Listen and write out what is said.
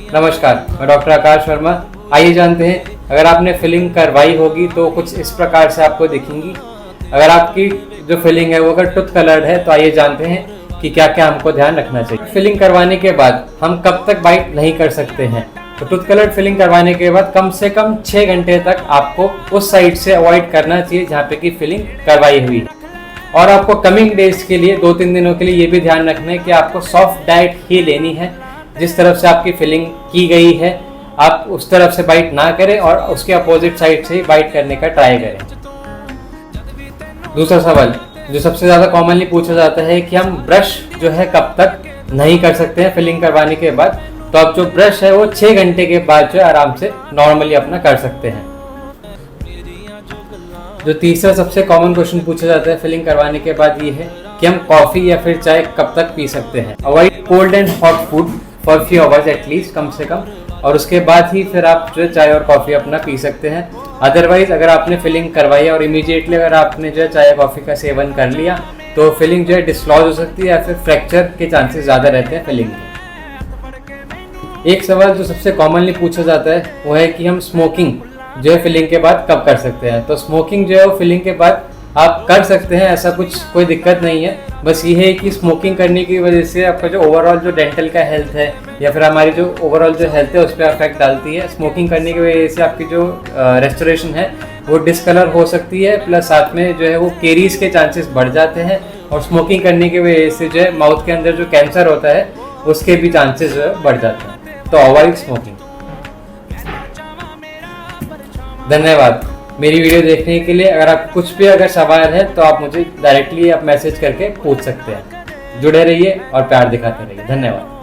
नमस्कार, मैं डॉक्टर आकाश वर्मा। आइए जानते हैं, अगर आपने फिलिंग करवाई होगी तो कुछ इस प्रकार से आपको दिखेंगी। अगर आपकी जो फिलिंग है वो अगर टूथ कलर्ड है तो आइए जानते हैं कि क्या क्या हमको ध्यान रखना चाहिए। फिलिंग करवाने के बाद हम कब तक बाइट नहीं कर सकते हैं। तो टूथ कलर्ड फिलिंग करवाने के बाद कम से कम 6 घंटे तक आपको उस साइड से अवॉइड करना चाहिए जहाँ पे की फिलिंग करवाई हुई है। और आपको कमिंग डेज के लिए 2-3 दिनों के लिए ये भी ध्यान रखना है कि आपको सॉफ्ट डाइट ही लेनी है। जिस तरफ से आपकी फिलिंग की गई है आप उस तरफ से बाइट ना करें और उसके अपोजिट साइड से ही बाइट करने का ट्राई करें। दूसरा सवाल जो सबसे ज़्यादा कॉमनली पूछा जाता है कि हम ब्रश जो है कब तक नहीं कर सकते हैं फिलिंग करवाने के बाद। तो आप जो ब्रश है वो 6 घंटे के बाद जो है आराम से नॉर्मली अपना कर सकते हैं। जो तीसरा सबसे कॉमन क्वेश्चन पूछा जाता है फिलिंग करवाने के बाद ये है कि हम कॉफ़ी या फिर चाय कब तक पी सकते हैं। Avoid cold and hot food for few hours at least, कम से कम, और उसके बाद ही फिर आप जो है चाय और कॉफ़ी अपना पी सकते हैं। अदरवाइज अगर आपने फिलिंग करवाई है और इमीडिएटली अगर आपने जो है चाय कॉफ़ी का सेवन कर लिया तो फिलिंग जो है डिसलॉज हो सकती है या फिर फ्रैक्चर के चांसेस ज़्यादा रहते हैं फिलिंग के। एक सवाल जो सबसे कॉमनली पूछा जाता है वो है कि हम स्मोकिंग जो है फिलिंग के बाद कब कर सकते हैं। तो स्मोकिंग जो है वो फिलिंग के बाद आप कर सकते हैं, ऐसा कुछ कोई दिक्कत नहीं है। बस ये है कि स्मोकिंग करने की वजह से आपका जो ओवरऑल जो डेंटल का हेल्थ है या फिर हमारी जो ओवरऑल जो हेल्थ है उस पर अफेक्ट डालती है। स्मोकिंग करने की वजह से आपकी जो रेस्टोरेशन है वो डिसकलर हो सकती है, प्लस साथ में जो है वो केरीज के चांसेस बढ़ जाते हैं। और स्मोकिंग करने की वजह से जो है माउथ के अंदर जो कैंसर होता है उसके भी चांसेस जो है बढ़ जाते हैं। तो अवॉइड स्मोकिंग। धन्यवाद मेरी वीडियो देखने के लिए। अगर आप कुछ भी अगर सवाल है तो आप मुझे डायरेक्टली आप मैसेज करके पूछ सकते हैं। जुड़े रहिए और प्यार दिखाते रहिए। धन्यवाद।